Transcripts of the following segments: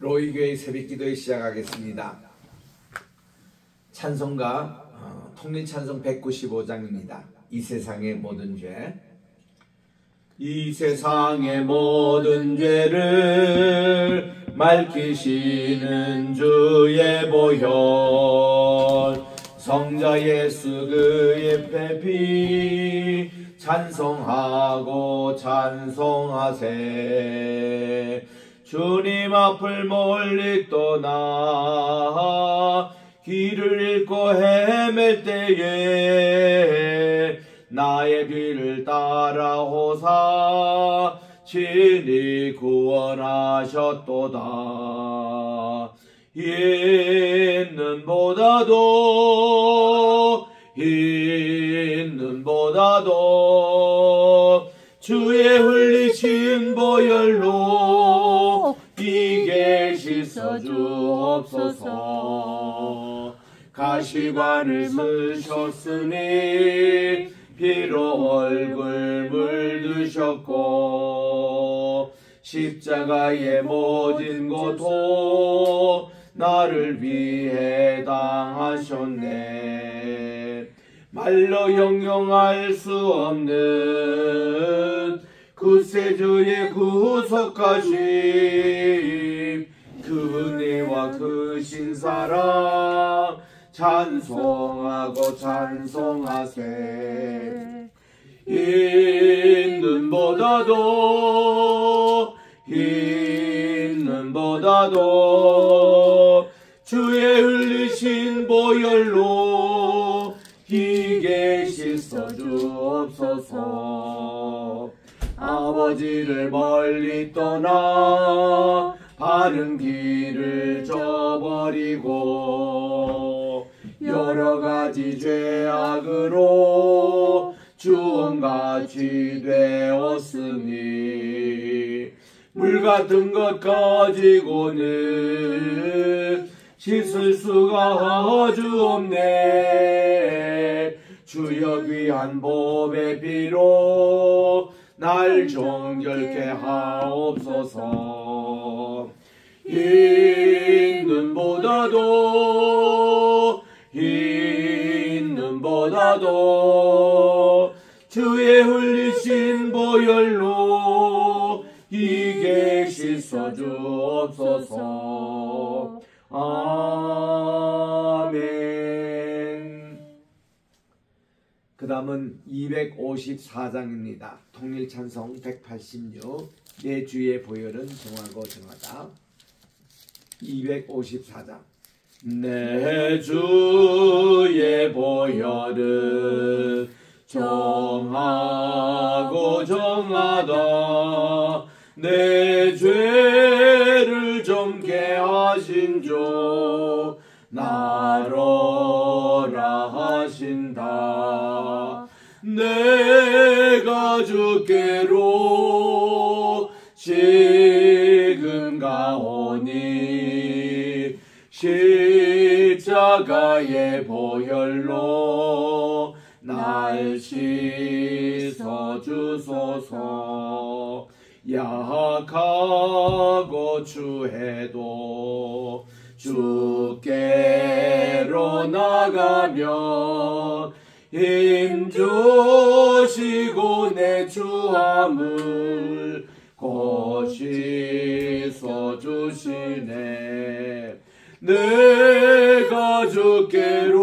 로이교회 새벽기도에 시작하겠습니다. 찬송가 통일찬송 195장입니다. 이 세상의 모든 죄. 이 세상의 모든 죄를 맑히시는 주의 보혈, 성자 예수 그의 피 찬송하고 찬송하세. 주님 앞을 멀리 떠나 길을 잃고 헤맬 때에 나의 뒤를 따라오사 친히 구원하셨도다. 있는보다도 주의 흘리신 보혈로 이게 씻어 주옵소서. 가시관을 쓰셨으니 피로 얼굴 물드셨고 십자가의 모진 고통 나를 위해 당하셨네. 말로 형용할 수 없는 구세주의 구속하심, 그 은혜와 그 신사랑 찬송하고 찬송하세. 있는보다도 주의 흘리신 보혈로 희게 씻어 주옵소서. 아버지를 멀리 떠나 바른 길을 저버리고 여러가지 죄악으로 주홍같이 되었으니 물같은 것 가지고는 씻을 수가 주옵네. 주여 귀한 보배 피로 날 정결케 하옵소서. 있는보다도 주의 흘리신 보혈로 이게 씻어 주옵소서. 아멘. 그 다음은 254장입니다. 통일찬송 186. 내 주의 보혈은 정하고 정하다. 254장. 내 주의 보혈은 정하고 정하다. 내 죄를 정케 하신 주 나로라 하신다. 내가 주께로 지금 가오니 십자가의 보혈로 날 씻어 주소서. 약하고 추해도 주께로 나가며 힘주시고 내 추함을 곧 씻어 주시네. 내가 주께로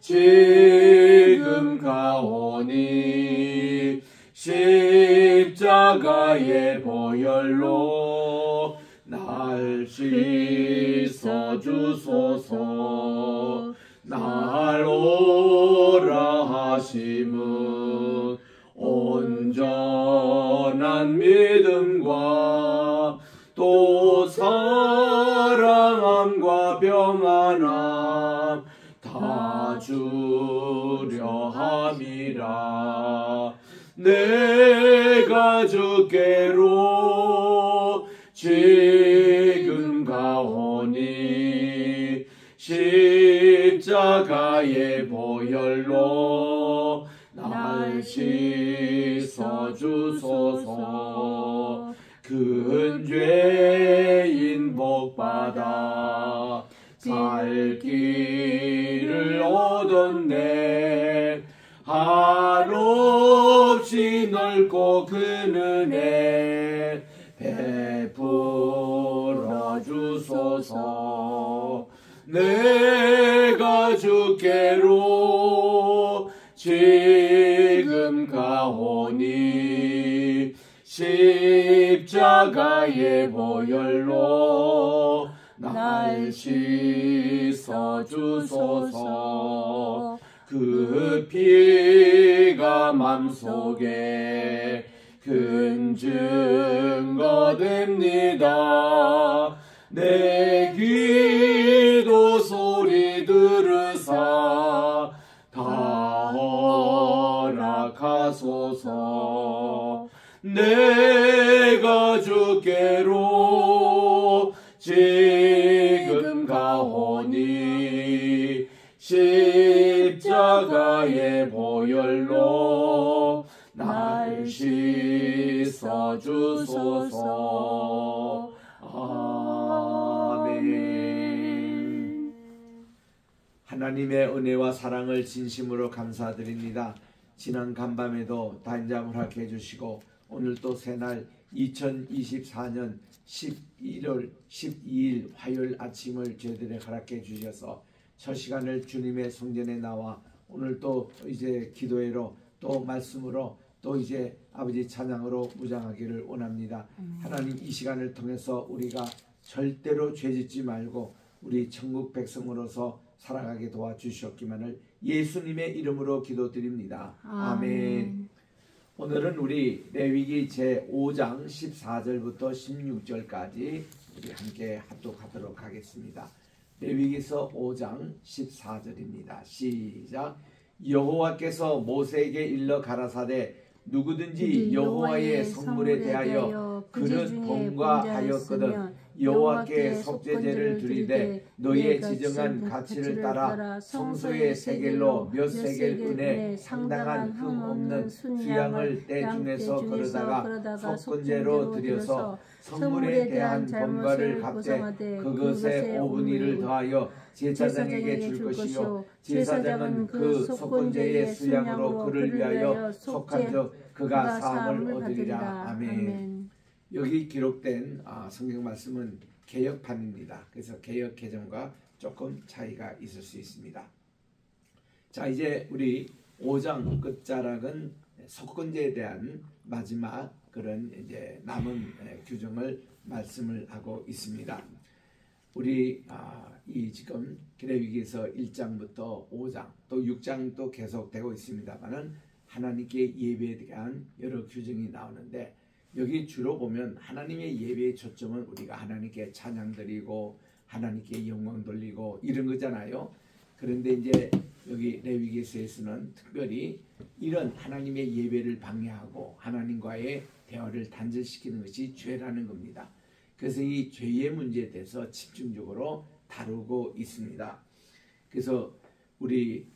지금 가오니 십자가의 보혈로 날 씻어 주소서. 날 오라 하심은 온전한 믿음과 또 사랑함과 평안함 다 주려 함이라. 내가 주께로 지금 가오니 십자가의 보혈로 날 씻어 주소서. 큰 죄 주소서. 내가 주께로 지금 가오니 십자가의 보혈로 날 씻어 주소서. 그 피가 맘속에 큰 증거 됩니다. 내 기도 소리 들으사 다 허락하소서. 내가 주께로 지금 가오니 십자가의 보혈로 날 씻어 주소서. 아멘. 하나님의 은혜와 사랑을 진심으로 감사드립니다. 지난 간밤에도 단잠을 하게 해주시고 오늘 또 새날 2024년 11월 12일 화요일 아침을 저희들에게 허락해 주셔서 첫 시간을 주님의 성전에 나와 오늘 또 이제 기도회로 또 말씀으로 또 이제 아버지 찬양으로 무장하기를 원합니다. 하나님 이 시간을 통해서 우리가 절대로 죄짓지 말고 우리 천국 백성으로서 살아가게 도와주시옵기만을 예수님의 이름으로 기도드립니다. 아멘. 오늘은 우리 레위기 제5장 14절부터 16절까지 우리 함께 합독하도록 하겠습니다. 레위기서 5장 14절입니다. 시작. 여호와께서 모세에게 일러 가라사대 누구든지 여호와의 성물에 대하여 그릇 봉과 하였거든 여호와께 속죄제를 드리되 너희의 지정한 가치를 따라 성소의 세겔로 몇 세겔 은에 상당한 흠 없는 수양을 때 중에서 거르다가 속건제로 드려서 성물에 대한 번과를 갚되 그것에 5분의 1을 더하여 제사장에게 줄 것이요 제사장은 그 속건제의 수양으로 그를 위하여 속한적 그가 사함을 얻으리라. 아멘. 여기 기록된 성경 말씀은 개역판입니다. 그래서 개역 개정과 조금 차이가 있을 수 있습니다. 자, 이제 우리 5장 끝자락은 속건제에 대한 마지막 그런 이제 남은 규정을 말씀을 하고 있습니다. 우리 이 지금 레위기서 1장부터 5장 또 6장도 계속되고 있습니다만은 하나님께 예배에 대한 여러 규정이 나오는데 여기 주로 보면 하나님의 예배의 초점은 우리가 하나님께 찬양 드리고 하나님께 영광 돌리고 이런 거잖아요. 그런데 이제 여기 레위기서에서는 특별히 이런 하나님의 예배를 방해하고 하나님과의 대화를 단절시키는 것이 죄라는 겁니다. 그래서 이 죄의 문제에 대해서 집중적으로 다루고 있습니다. 그래서 우리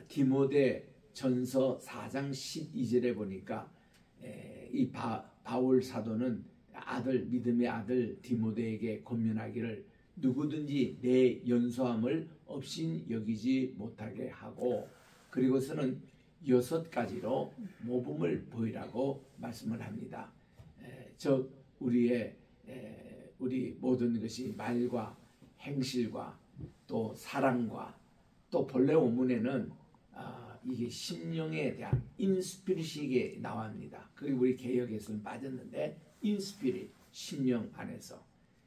디모데 전서 4장 12절에 보니까 이 바울 사도는 믿음의 아들 디모데에게 권면하기를 누구든지 내 연소함을 없인 여기지 못하게 하고 그리고서는 6가지로 모범을 보이라고 말씀을 합니다. 즉 우리 모든 것이 말과 행실과 또 사랑과 또 본래 원문에는 이게 심령에 대한 인스피릿이 나옵니다. 그리고 우리 개역에서는 빠졌는데 인스피릿 심령 안에서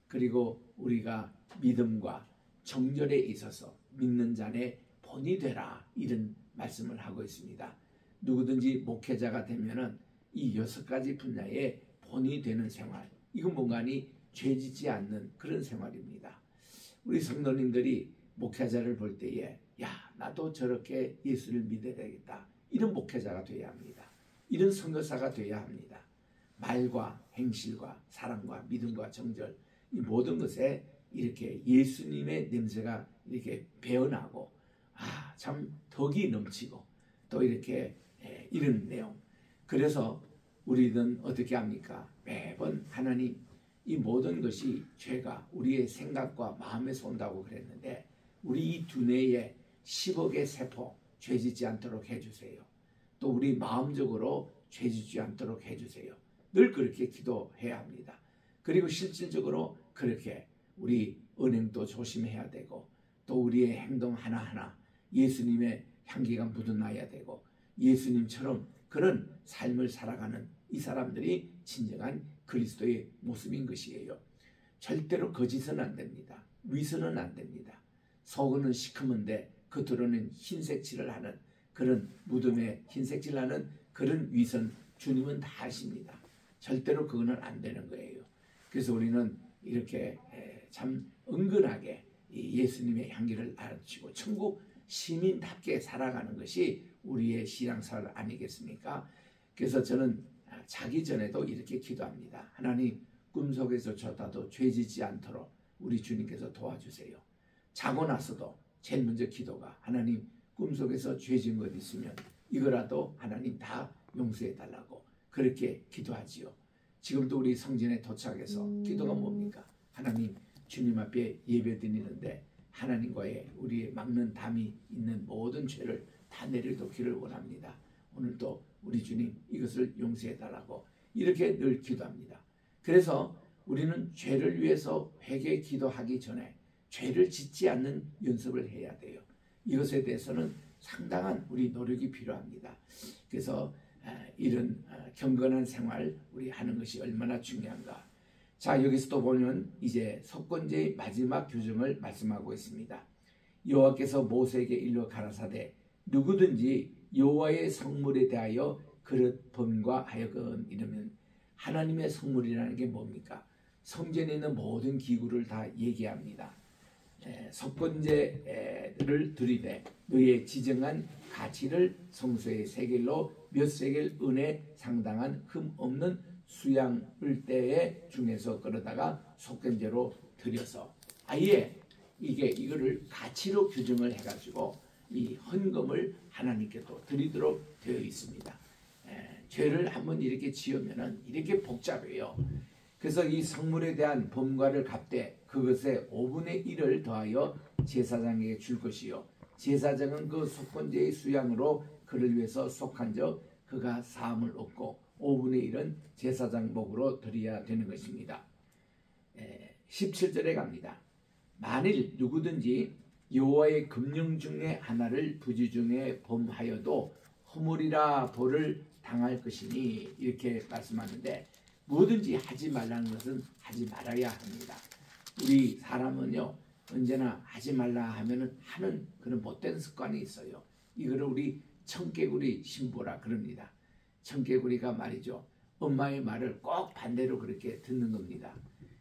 그리고 우리가 믿음과 정절에 있어서 믿는 자의 본이 되라 이런 말씀을 하고 있습니다. 누구든지 목회자가 되면은 이 6가지 분야에 본이 되는 생활 이건 뭔가니 죄짓지 않는 그런 생활입니다. 우리 성도님들이 목회자를 볼 때에 야 나도 저렇게 예수를 믿어야 되겠다 이런 목회자가 되어야 합니다. 이런 선교사가 되어야 합니다. 말과 행실과 사랑과 믿음과 정절 이 모든 것에 이렇게 예수님의 냄새가 이렇게 배어나고 참 덕이 넘치고 또 이렇게 이런 내용. 그래서 우리는 어떻게 합니까? 매번 하나님 이 모든 것이 죄가 우리의 생각과 마음에서 온다고 그랬는데 우리 이 두뇌에 10억의 세포 죄짓지 않도록 해주세요. 또 우리 마음적으로 죄짓지 않도록 해주세요. 늘 그렇게 기도해야 합니다. 그리고 실질적으로 그렇게 우리 언행도 조심해야 되고 또 우리의 행동 하나하나 예수님의 향기가 묻어나야 되고 예수님처럼 그런 삶을 살아가는 이 사람들이 진정한 그리스도의 모습인 것이에요. 절대로 거짓은 안 됩니다. 위선은 안 됩니다. 속은 시커먼데 겉으로는 흰색칠을 하는 그런 무덤에 흰색칠을 하는 그런 위선 주님은 다 아십니다. 절대로 그거는 안 되는 거예요. 그래서 우리는 이렇게 참 은근하게 예수님의 향기를 알아주고 천국 시민답게 살아가는 것이 우리의 신앙생활 아니겠습니까? 그래서 저는 자기 전에도 이렇게 기도합니다. 하나님, 꿈속에서 쫓아도 죄지지 않도록 우리 주님께서 도와주세요. 자고 나서도 제일 먼저 기도가 하나님, 꿈속에서 죄진 것 있으면 이거라도 하나님 다 용서해 달라고 그렇게 기도하지요. 지금도 우리 성전에 도착해서 기도가 뭡니까? 하나님, 주님 앞에 예배 드리는데 하나님과의 우리의 막는 담이 있는 모든 죄를 다 내려놓기를 원합니다. 오늘도 우리 주님 이것을 용서해 달라고 이렇게 늘 기도합니다. 그래서 우리는 죄를 위해서 회개 기도하기 전에 죄를 짓지 않는 연습을 해야 돼요. 이것에 대해서는 상당한 우리 노력이 필요합니다. 그래서 이런 경건한 생활 우리 하는 것이 얼마나 중요한가. 자, 여기서 또 보면 이제 속건제의 마지막 규정을 말씀하고 있습니다. 여호와께서 모세에게 일러 가라사대 누구든지 여호와의 성물에 대하여 그릇 범과 하여금 이러면 하나님의 성물이라는 게 뭡니까? 성전에 있는 모든 기구를 다 얘기합니다. 속건제를 드리되 너의 지정한 가치를 성소의 세겔로 몇 세겔 은에 상당한 흠 없는 수양을 때에 중에서 끌어다가 속건제로 드려서 아예 이거를 가치로 규정을 해가지고 이 헌금을 하나님께 또 드리도록 되어 있습니다. 죄를 한번 이렇게 지으면은 이렇게 복잡해요. 그래서 이 성물에 대한 범과를 갚되 그것의 5분의 1을 더하여 제사장에게 줄 것이요 제사장은 그 속건제의 수양으로 그를 위해서 속한적 그가 사함을 얻고 5분의 1은 제사장 목으로 드려야 되는 것입니다. 17절에 갑니다. 만일 누구든지 여호와의 금령 중에 하나를 부지 중에 범하여도 허물이라 벌을 당할 것이니 이렇게 말씀하는데 뭐든지 하지 말라는 것은 하지 말아야 합니다. 우리 사람은요 언제나 하지 말라 하면은 하는 그런 못된 습관이 있어요. 이거를 우리 청개구리 신부라 그럽니다. 청개구리가 말이죠 엄마의 말을 꼭 반대로 그렇게 듣는 겁니다.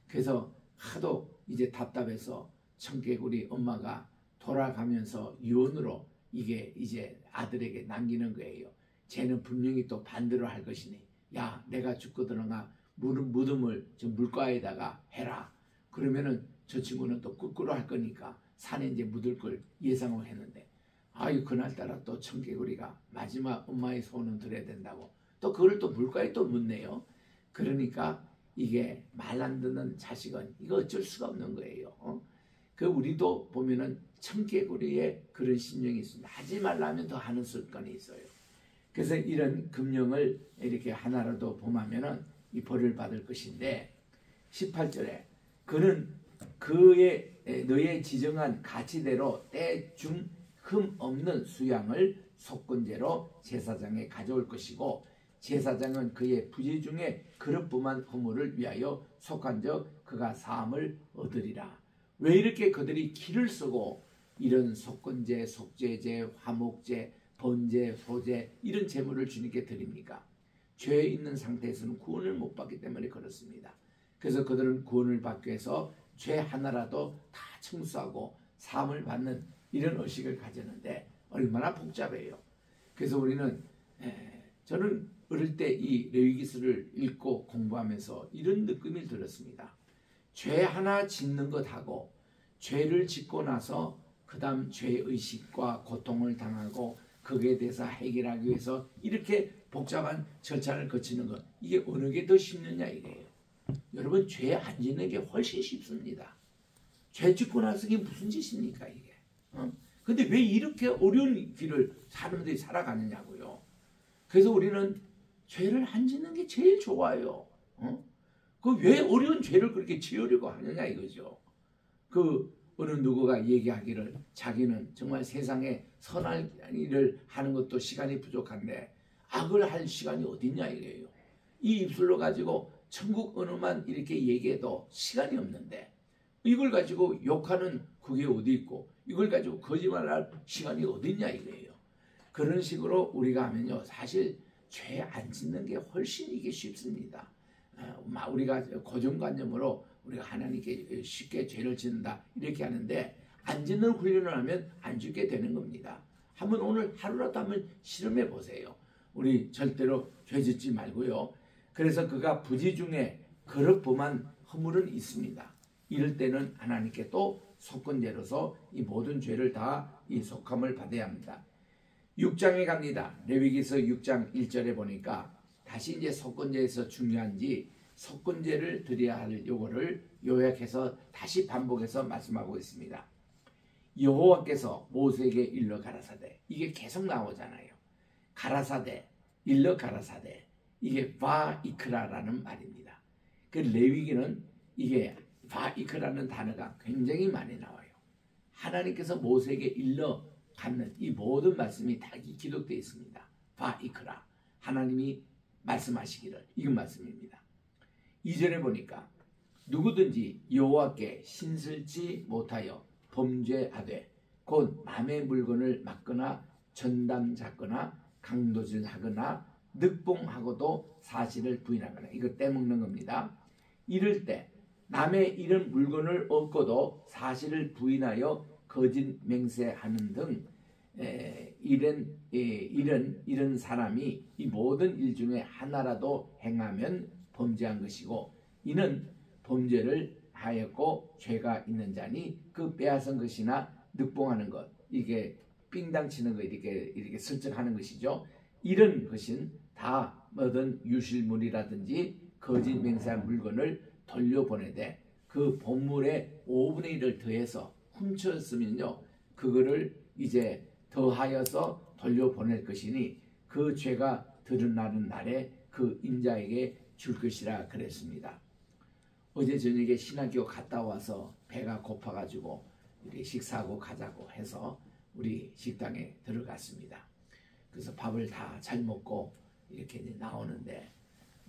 그래서 하도 이제 답답해서 청개구리 엄마가 돌아가면서 유언으로 이게 이제 아들에게 남기는 거예요. 쟤는 분명히 또 반대로 할 것이니 야 내가 죽거든가 무덤을 저 물가에다가 해라. 그러면은 저 친구는 또 거꾸로 할 거니까 산에 이제 묻을 걸 예상을 했는데 아유 그날따라 또 청개구리가 마지막 엄마의 소원은 들어야 된다고 또 그걸 또 물가에 또 묻네요. 그러니까 이게 말 안 듣는 자식은 이거 어쩔 수가 없는 거예요. 그 우리도 보면은 청개구리의 그런 심령이 있습니다. 하지 말라면 더 하는 습관이 있어요. 그래서 이런 금령을 이렇게 하나라도 범하면은 이 벌을 받을 것인데 18절에 그는 너의 지정한 가치대로 때중 흠 없는 수양을 속건제로 제사장에 가져올 것이고 제사장은 그의 부지 중에 그릇뿐만 허물을 위하여 속한적 그가 사함을 얻으리라. 왜 이렇게 그들이 기를 쓰고 이런 속건제, 속죄제, 화목제, 번제, 소제 이런 제물을 주님께 드립니까? 죄에 있는 상태에서는 구원을 못 받기 때문에 그렇습니다. 그래서 그들은 구원을 받기 위해서 죄 하나라도 다 청소하고 사함을 받는 이런 의식을 가졌는데 얼마나 복잡해요. 그래서 우리는 저는 어릴 때 이 레위기서를 읽고 공부하면서 이런 느낌이 들었습니다. 죄 하나 짓는 것하고 죄를 짓고 나서 그 다음 죄의식과 고통을 당하고 거기에 대해서 해결하기 위해서 이렇게 복잡한 절차를 거치는 것 이게 어느 게 더 쉽느냐 이거예요. 여러분 죄 안 짓는 게 훨씬 쉽습니다. 죄 짓고 나서 이게 무슨 짓입니까 이게. 근데 왜 이렇게 어려운 길을 사람들이 살아가느냐고요. 그래서 우리는 죄를 안 짓는 게 제일 좋아요. 그 왜 어려운 죄를 그렇게 지으려고 하느냐 이거죠. 그 어느 누구가 얘기하기를 자기는 정말 세상에 선한 일을 하는 것도 시간이 부족한데 악을 할 시간이 어딨냐 이래요. 이 입술로 가지고 천국 언어만 이렇게 얘기해도 시간이 없는데 이걸 가지고 욕하는 그게 어디 있고 이걸 가지고 거짓말할 시간이 어딨냐 이거예요. 그런 식으로 우리가 하면요 사실 죄 안 짓는 게 훨씬 이게 쉽습니다. 우리가 고정관념으로 우리가 하나님께 쉽게 죄를 짓는다 이렇게 하는데 안 짓는 훈련을 하면 안 짓게 되는 겁니다. 한번 오늘 하루라도 한번 실험해 보세요. 우리 절대로 죄 짓지 말고요. 그래서 그가 부지 중에 그릇 범한 허물은 있습니다. 이럴 때는 하나님께 또 속건제로서 이 모든 죄를 다 이 속함을 받아야 합니다. 6장에 갑니다. 레위기서 6장 1절에 보니까 다시 이제 속건제에서 중요한지 속건제를 드려야 할 요거를 요약해서 다시 반복해서 말씀하고 있습니다. 여호와께서 모세에게 일러 가라사대 이게 계속 나오잖아요. 가라사대, 일러 가라사대 이게 바이크라라는 말입니다. 그 레위기는 이게 바이크라는 단어가 굉장히 많이 나와요. 하나님께서 모세에게 일러 갖는 이 모든 말씀이 다 기록되어 있습니다. 바이크라 하나님이 말씀하시기를 이건 말씀입니다. 2절에 보니까 누구든지 여호와께 신슬지 못하여 범죄하되 곧 남의 물건을 막거나 전담 잡거나 강도질하거나 늑봉하고도 사실을 부인하거나 이거 떼먹는 겁니다. 이럴 때 남의 이런 물건을 얻고도 사실을 부인하여 거짓 맹세하는 등 이런 사람이 이 모든 일 중에 하나라도 행하면 범죄한 것이고 이는 범죄를 하였고 죄가 있는 자니 그 빼앗은 것이나 늑봉하는 것 이게 삥당 치는 거 이렇게 설정하는 것이죠. 이런 것은 다 얻은 유실물이라든지 거짓 맹세한 물건을 돌려보내되 그 본물의 5분의 1을 더해서 훔쳤으면요 그거를 이제 더하여서 돌려보낼 것이니 그 죄가 드러나는 날에 그 인자에게 줄 것이라 그랬습니다. 어제 저녁에 신학교 갔다 와서 배가 고파가지고 우리 식사하고 가자고 해서 우리 식당에 들어갔습니다. 그래서 밥을 다 잘 먹고 이렇게 나오는데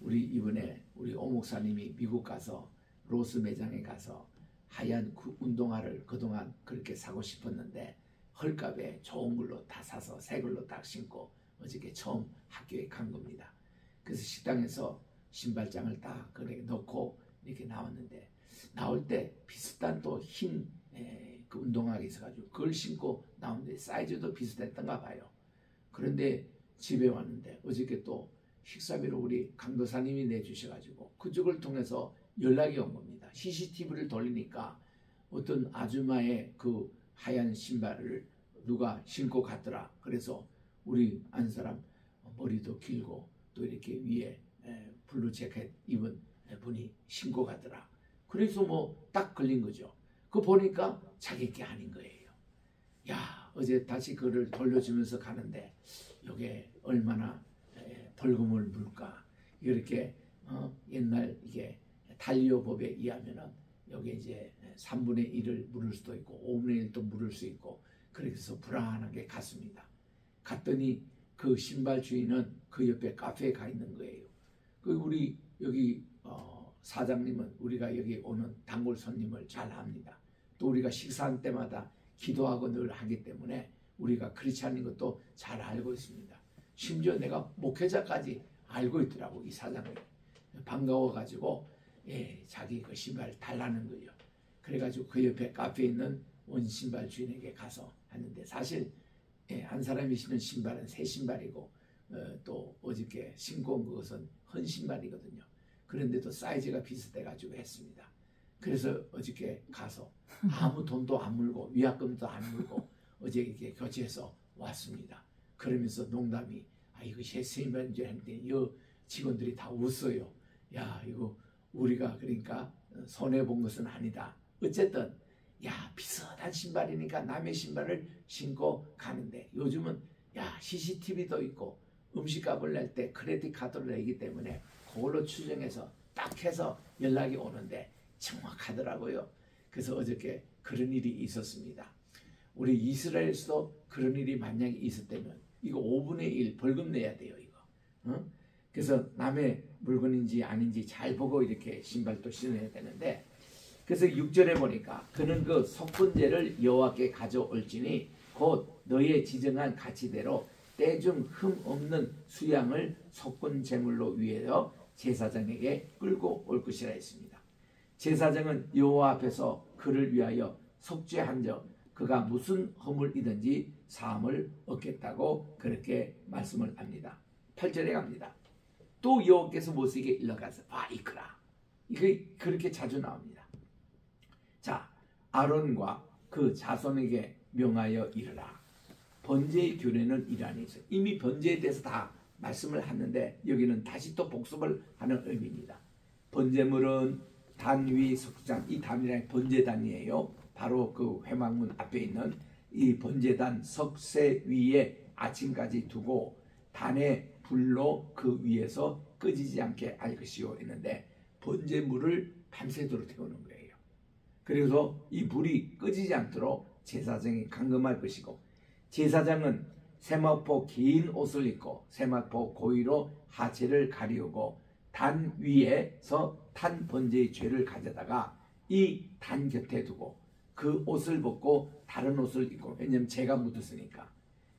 이번에 우리 오 목사님이 미국 가서 로스 매장에 가서 하얀 운동화를 그동안 그렇게 사고 싶었는데 헐값에 좋은 걸로 다 사서 새 걸로 딱 신고 어저께 처음 학교에 간 겁니다. 그래서 식당에서 신발장을 딱 그렇게 넣고 이렇게 나왔는데 나올 때 비슷한 또 흰 그 운동화가 있어가지고 그걸 신고 나오는데 사이즈도 비슷했던가 봐요. 그런데 집에 왔는데 어저께 또 식사비로 우리 강도사님이 내주셔가지고 그쪽을 통해서 연락이 온 겁니다. CCTV를 돌리니까 어떤 아줌마의 그 하얀 신발을 누가 신고 갔더라. 그래서 우리 안 사람 머리도 길고 또 이렇게 위에 블루 재킷 입은 분이 신고 가더라. 그래서 뭐 딱 걸린 거죠. 그거 보니까 자기 게 아닌 거예요. 야 어제 다시 그를 돌려주면서 가는데 이게 얼마나 벌금을 물까. 이렇게 옛날 이게 달리오법에 의하면은 여기 이제 3분의 1을 물을 수도 있고 5분의 1도 물을 수 있고 그래서 불안하게 갔습니다. 갔더니 그 신발 주인은 그 옆에 카페에 가 있는 거예요. 그 우리 여기 사장님은 우리가 여기 오는 단골 손님을 잘 압니다. 또 우리가 식사할 때마다 기도하고 늘 하기 때문에 우리가 크리스찬인 것도 잘 알고 있습니다. 심지어 내가 목회자까지 알고 있더라고. 이 사장님 반가워가지고 자기 그 신발 달라는 거예요. 그래가지고 그 옆에 카페에 있는 원신발 주인에게 가서 하는데 사실 한 사람이 신은 신발은 새 신발이고 또 어저께 신고 온 것은 헌 신발이거든요. 그런데도 사이즈가 비슷해가지고 했습니다. 그래서 어저께 가서 아무 돈도 안 물고 위약금도 안 물고 어제 이렇게 교체해서 왔습니다. 그러면서 농담이 이거 새 신발인 줄 알았는데 이 직원들이 다 웃어요. 야 이거 우리가 그러니까 손해본 것은 아니다. 어쨌든 야 비슷한 신발이니까 남의 신발을 신고 가는데 요즘은 야 CCTV도 있고 음식값을 낼 때 크레딧 카드를 내기 때문에 그걸로 추정해서 딱 해서 연락이 오는데 정확하더라고요. 그래서 어저께 그런 일이 있었습니다. 우리 이스라엘에서도 그런 일이 만약에 있었다면 이거 5분의 1 벌금 내야 돼요, 이거. 어? 그래서 남의 물건인지 아닌지 잘 보고 이렇게 신발도 신어야 되는데, 그래서 6절에 보니까 그는 그 속건제를 여호와께 가져올지니 곧 너의 지정한 가치대로 때중 흠 없는 수양을 속건 제물로 위하여 제사장에게 끌고 올 것이라 했습니다. 제사장은 여호와 앞에서 그를 위하여 속죄한즉 그가 무슨 허물이든지 사함을 얻겠다고 그렇게 말씀을 합니다. 8절에 갑니다. 또 여호와께서 모세에게 일러가서 바이크라. 이게 그렇게 자주 나옵니다. 자, 아론과 그 자손에게 명하여 이르라. 번제의 규례는 이러하니 있어요. 이미 번제에 대해서 다 말씀을 하는데 여기는 다시 또 복습을 하는 의미입니다. 번제물은 단 위 석장, 이 단이란 번제단이에요. 바로 그 회막문 앞에 있는 이 번제단 석쇠 위에 아침까지 두고 단의 불로 그 위에서 꺼지지 않게 할 것이요 했는데, 번제물을 밤새도록 태우는 거예요. 그래서 이 불이 꺼지지 않도록 제사장이 감금할 것이고, 제사장은 세마포 긴 옷을 입고 세마포 고위로 하체를 가리우고 단 위에서 탄 번제의 죄를 가져다가 이 단 곁에 두고 그 옷을 벗고 다른 옷을 입고, 왜냐하면 죄가 묻었으니까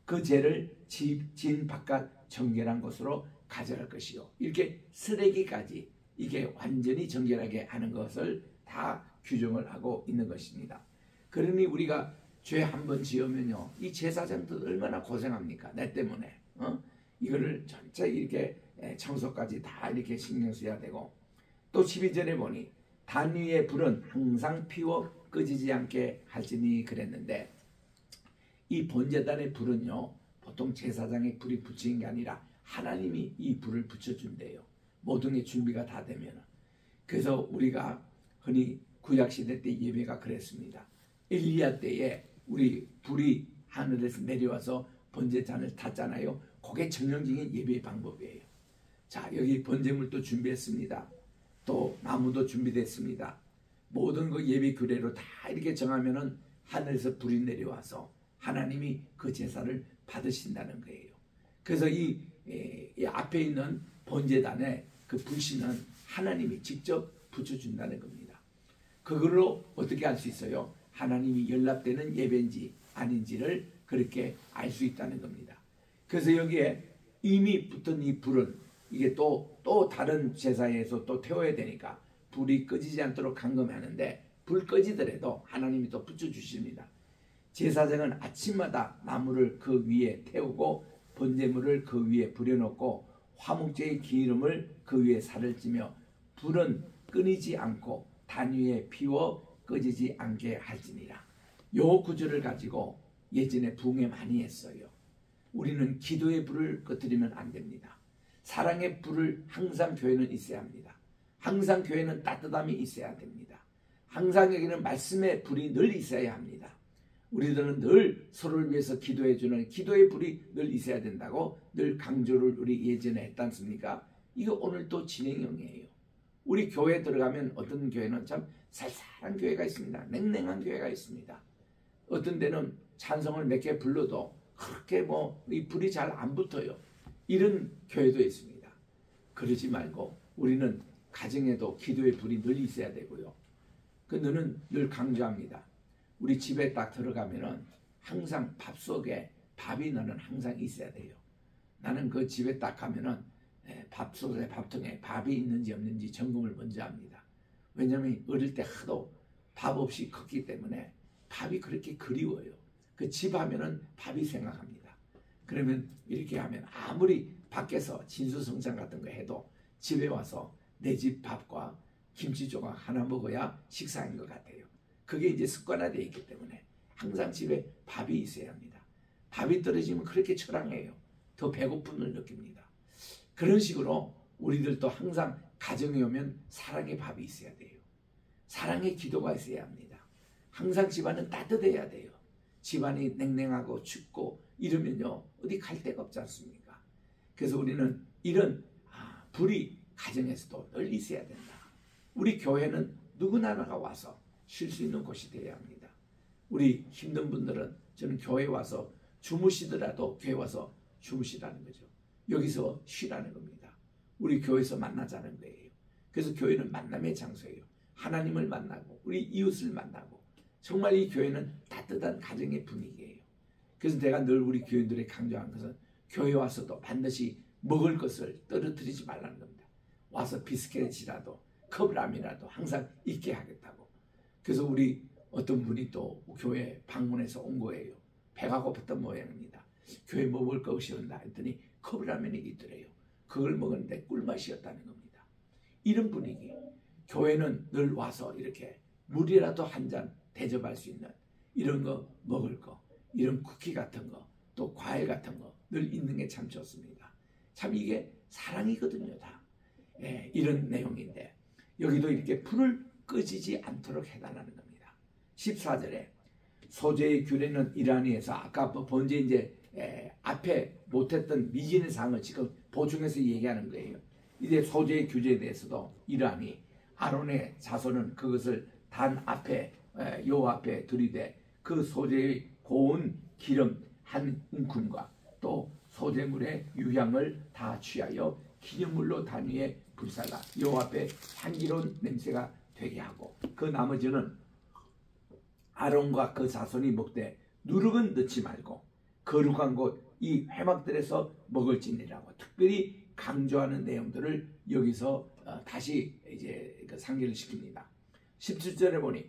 그 죄를 진 바깥 정결한 곳으로 가져갈 것이요. 이렇게 쓰레기까지 이게 완전히 정결하게 하는 것을 다 규정을 하고 있는 것입니다. 그러니 우리가 죄 한 번 지으면요, 이 제사장들 얼마나 고생합니까? 내 때문에. 이거를 전체 이렇게 청소까지 다 이렇게 신경 써야 되고, 또 12절에 보니 단 위의 불은 항상 피워 꺼지지 않게 할지니 그랬는데, 이 번제단의 불은요, 보통 제사장의 불이 붙이는 게 아니라 하나님이 이 불을 붙여준대요. 모든 게 준비가 다 되면. 그래서 우리가 흔히 구약시대 때 예배가 그랬습니다. 엘리야 때에 우리 불이 하늘에서 내려와서 번제잔을 탔잖아요. 그게 전형적인 예배의 방법이에요. 자, 여기 번제물도 준비했습니다. 또 나무도 준비됐습니다. 모든 그 예배 규례로 다 이렇게 정하면은 하늘에서 불이 내려와서 하나님이 그 제사를 받으신다는 거예요. 그래서 이 앞에 있는 번제단에 그 불신은 하나님이 직접 붙여준다는 겁니다. 그걸로 어떻게 알 수 있어요? 하나님이 연락되는 예배인지 아닌지를 그렇게 알 수 있다는 겁니다. 그래서 여기에 이미 붙은 이 불은 이게 또 다른 제사에서 또 태워야 되니까 불이 꺼지지 않도록 감금하는데, 불 꺼지더라도 하나님이 또 붙여주십니다. 제사장은 아침마다 나무를 그 위에 태우고 번제물을 그 위에 불여놓고 화목제의 기름을 그 위에 살을 찌며 불은 끊이지 않고 단 위에 피워 꺼지지 않게 할지니라. 요 구절을 가지고 예전에 부흥회 많이 했어요. 우리는 기도의 불을 꺼뜨리면 안 됩니다. 사랑의 불을 항상 교회는 있어야 합니다. 항상 교회는 따뜻함이 있어야 됩니다. 항상 여기는 말씀의 불이 늘 있어야 합니다. 우리들은 늘 서로를 위해서 기도해주는 기도의 불이 늘 있어야 된다고 늘 강조를 우리 예전에 했지 않습니까? 이거 오늘 또 진행형이에요. 우리 교회에 들어가면 어떤 교회는 참 살살한 교회가 있습니다. 냉랭한 교회가 있습니다. 어떤 데는 찬송을 몇 개 불러도 그렇게 이 불이 잘 안 붙어요. 이런 교회도 있습니다. 그러지 말고 우리는 가정에도 기도의 불이 늘 있어야 되고요. 그 너는 늘 강조합니다. 우리 집에 딱 들어가면은 항상 밥 속에 밥이 너는 항상 있어야 돼요. 나는 그 집에 딱 가면은 밥 속에 밥통에 밥이 있는지 없는지 점검을 먼저 합니다. 왜냐하면 어릴 때 하도 밥 없이 컸기 때문에 밥이 그렇게 그리워요. 그 집 하면은 밥이 생각합니다. 그러면 이렇게 하면 아무리 밖에서 진수성찬 같은 거 해도 집에 와서 내 집 밥과 김치 조각 하나 먹어야 식사인 것 같아요. 그게 이제 습관화되어 있기 때문에 항상 집에 밥이 있어야 합니다. 밥이 떨어지면 그렇게 처량해요. 더 배고픔을 느낍니다. 그런 식으로 우리들도 항상 가정에 오면 사랑의 밥이 있어야 돼요. 사랑의 기도가 있어야 합니다. 항상 집안은 따뜻해야 돼요. 집안이 냉랭하고 춥고 이러면요 어디 갈 데가 없지 않습니까? 그래서 우리는 이런 불이 가정에서도 늘 있어야 된다. 우리 교회는 누구나가 와서 쉴 수 있는 곳이 되어야 합니다. 우리 힘든 분들은 저는 교회 와서 주무시더라도 교회 와서 주무시라는 거죠. 여기서 쉬라는 겁니다. 우리 교회에서 만나자는 거예요. 그래서 교회는 만남의 장소예요. 하나님을 만나고 우리 이웃을 만나고 정말 이 교회는 따뜻한 가정의 분위기예요. 그래서 내가 늘 우리 교인들에게 강조한 것은 교회 와서도 반드시 먹을 것을 떨어뜨리지 말라는 겁니다. 와서 비스켓이라도 컵라면이라도 항상 있게 하겠다고. 그래서 우리 어떤 분이 또 교회 방문해서 온 거예요. 배가 고팠던 모양입니다. 교회 뭐 먹을 것이 온다 했더니 컵라면이 있더래요. 그걸 먹었는데 꿀맛이었다는 겁니다. 이런 분위기. 교회는 늘 와서 이렇게 물이라도 한 잔 대접할 수 있는 이런 거 먹을 거, 이런 쿠키 같은 거, 또 과일 같은 거 늘 있는 게 참 좋습니다. 참 이게 사랑이거든요, 다. 예, 이런 내용인데 여기도 이렇게 불을 꺼지지 않도록 해달라는 겁니다. 14절에 소재의 규례는 이러하니에서 아까 번제 이제 앞에 못했던 미진의 사항을 지금 보충해서 얘기하는 거예요. 이제 소재의 규제에 대해서도 이러하니 아론의 자손은 그것을 단 앞에 여호와 앞에 들이되 그 소재의 고운 기름 한 움큼과 또 소재물의 유향을 다 취하여 기념물로 단 위에 불살라 여호와 앞에 향기로운 냄새가 되게 하고 그 나머지는 아론과 그 자손이 먹되 누룩은 넣지 말고 거룩한 곳 이 회막들에서 먹을지니라고 특별히 강조하는 내용들을 여기서 다시 이제 상기를 시킵니다. 17절에 보니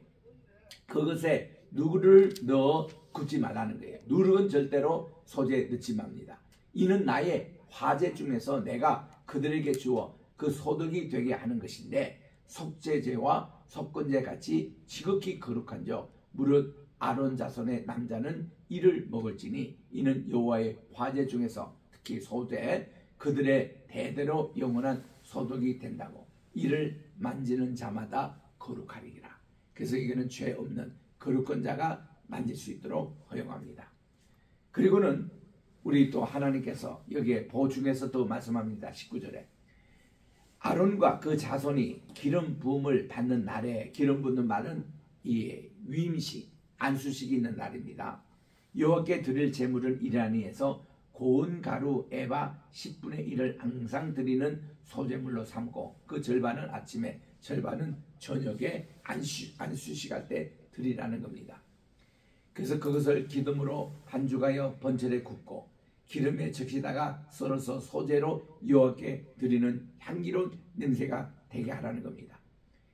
그것에 누구를 넣어 굽지 말라는 거예요. 누룩은 절대로 소재에 넣지 맙니다. 이는 나의 화제 중에서 내가 그들에게 주어 그 소득이 되게 하는 것인데 속죄제와 속건제 같이 지극히 거룩한즉 무릇 아론 자손의 남자는 이를 먹을지니 이는 여호와의 화제 중에서 특히 소재 그들의 대대로 영원한 소득이 된다고 이를 만지는 자마다 거룩하리라. 그래서 이거는 죄 없는 거룩한 자가 만질 수 있도록 허용합니다. 그리고는 우리 또 하나님께서 여기에 보충해서 또 말씀합니다. 19절에 아론과 그 자손이 기름 부음을 받는 날에 기름 붓는 말은 이 위임식 안수식이 있는 날입니다. 여호와께 드릴 제물은 이러하니에서 고운 가루 에바 10분의 1을 항상 드리는 소제물로 삼고 그 절반은 아침에 절반은 저녁에 안수식할 때 드리라는 겁니다. 그래서 그것을 기름으로 반죽하여 번철에 굽고 기름에 적시다가 썰어서 소재로 여호와께 드리는 향기로운 냄새가 되게 하라는 겁니다.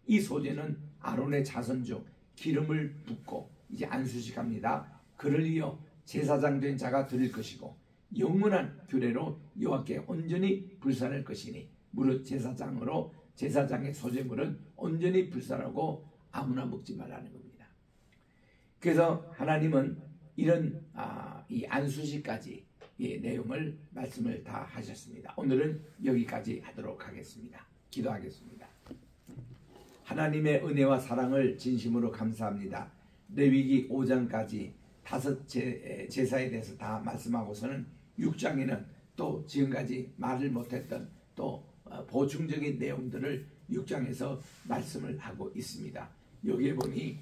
이 소재는 아론의 자손 중 기름을 붓고 이제 안수식합니다. 그를 이어 제사장 된 자가 드릴 것이고 영원한 규례로 여호와께 온전히 불살할 것이니 무릇 제사장으로 제사장의 소재물은 온전히 불살하고 아무나 먹지 말라는 겁니다. 그래서 하나님은 이런 이 안수식까지 이 내용을 말씀을 다 하셨습니다. 오늘은 여기까지 하도록 하겠습니다. 기도하겠습니다. 하나님의 은혜와 사랑을 진심으로 감사합니다. 레위기 5장까지 5 제사에 대해서 다 말씀하고서는 6장에는 또 지금까지 말을 못했던 또 보충적인 내용들을 6장에서 말씀을 하고 있습니다. 여기에 보니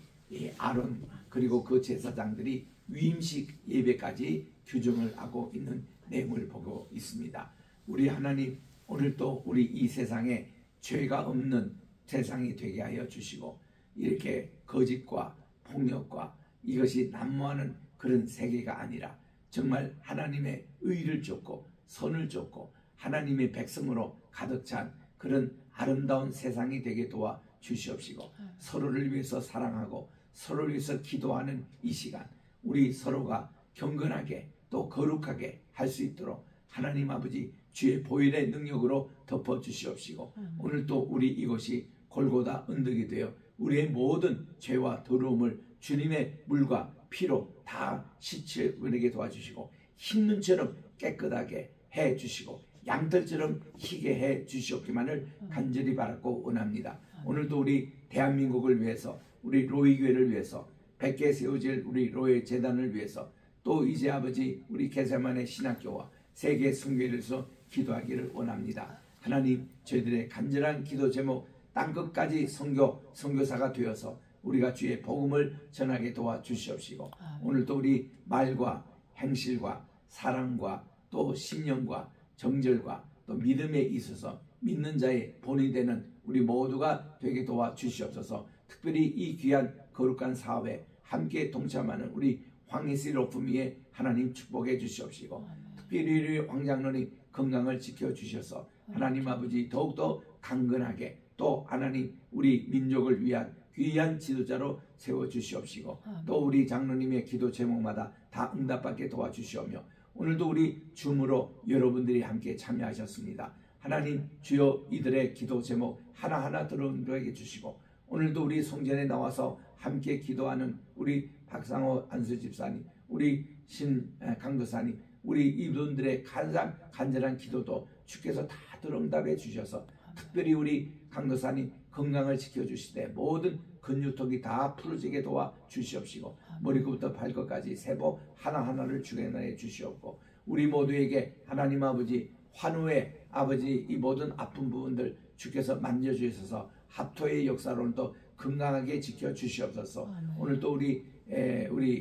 아론 그리고 그 제사장들이 위임식 예배까지 규정을 하고 있는 내용을 보고 있습니다. 우리 하나님 오늘 또 우리 이 세상에 죄가 없는 세상이 되게 하여 주시고 이렇게 거짓과 폭력과 이것이 난무하는 그런 세계가 아니라 정말 하나님의 의를 쫓고 선을 쫓고 하나님의 백성으로 가득 찬 그런 아름다운 세상이 되게 도와 주시옵시고 서로를 위해서 사랑하고 서로를 위해서 기도하는 이 시간 우리 서로가 경건하게 또 거룩하게 할 수 있도록 하나님 아버지 주의 보혈의 능력으로 덮어 주시옵시고 오늘 또 우리 이곳이 골고다 언덕이 되어 우리의 모든 죄와 더러움을 주님의 물과 피로 다 씻어버리게 도와주시고 흰 눈처럼 깨끗하게 해주시고 양털처럼 희게 해주시옵기만을 간절히 바라고 원합니다. 오늘도 우리 대한민국을 위해서 우리 로이교회를 위해서 100개 세워질 우리 로이 재단을 위해서 또 이제 아버지 우리 개세만의 신학교와 세계 선교회를 위해서 기도하기를 원합니다. 하나님 저희들의 간절한 기도 제목 땅끝까지 선교사가 되어서 우리가 주의 복음을 전하게 도와주시옵시고 오늘도 우리 말과 행실과 사랑과 또 신령과 정절과 또 믿음에 있어서 믿는 자의 본이 되는 우리 모두가 되게 도와주시옵소서. 특별히 이 귀한 거룩한 사업에 함께 동참하는 우리 황희슬 오프미에 하나님 축복해 주시옵시고 특별히 우리 황장로님 건강을 지켜주셔서 하나님 아버지 더욱더 강건하게 또 하나님 우리 민족을 위한 귀한 지도자로 세워주시옵시고 또 우리 장로님의 기도 제목마다 다 응답받게 도와주시오며 오늘도 우리 줌으로 여러분들이 함께 참여하셨습니다. 하나님 주여 이들의 기도 제목 하나하나 들어오게 주시고 오늘도 우리 성전에 나와서 함께 기도하는 우리 박상호 안수 집사님, 우리 신 강도사님, 우리 이분들의 간절한 기도도 주께서 다 들응답해 주셔서 특별히 우리 강도사님 건강을 지켜주시되 모든 근육통이 다 풀어지게 도와주시옵시고 머리끝부터 발끝까지 세보 하나하나를 주관해 주시옵고 우리 모두에게 하나님 아버지 환우의 아버지 이 모든 아픈 부분들 주께서 만져주셔서 합토의 역사로는 또 건강하게 지켜주시옵소서. 오늘 또 우리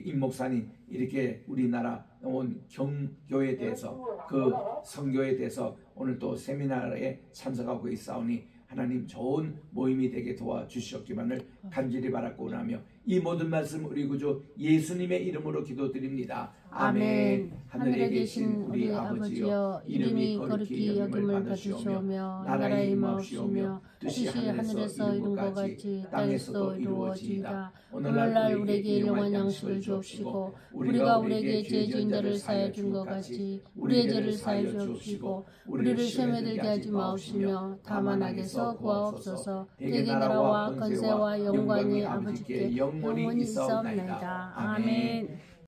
임 목사님 이렇게 우리나라 온 경교에 대해서 그 선교에 대해서 오늘 또 세미나에 참석하고 있사오니 하나님 좋은 모임이 되게 도와주시옵기만을 간절히 바라고 나며 이 모든 말씀 우리 구주 예수님의 이름으로 기도드립니다. 아멘. 하늘에 계신 우리 아버지여 이름이 거룩히 여김을 받으시오며 나라의 임하옵시며 뜻이 하늘에서 이룬 것 같이 땅에서도 이루어지이다. 오늘날 우리에게 영원한 양식을 주옵시고 우리가 우리에게 죄 지은 자를 사하여 준 것 같이 우리의 죄를 사하여 주옵시고 우리를 시험에 들게 하지 마옵시며 다만 악에서 구하옵소서. 대개 나라와 권세와 영광이 아버지께 영원히 있사옵나이다. 아멘.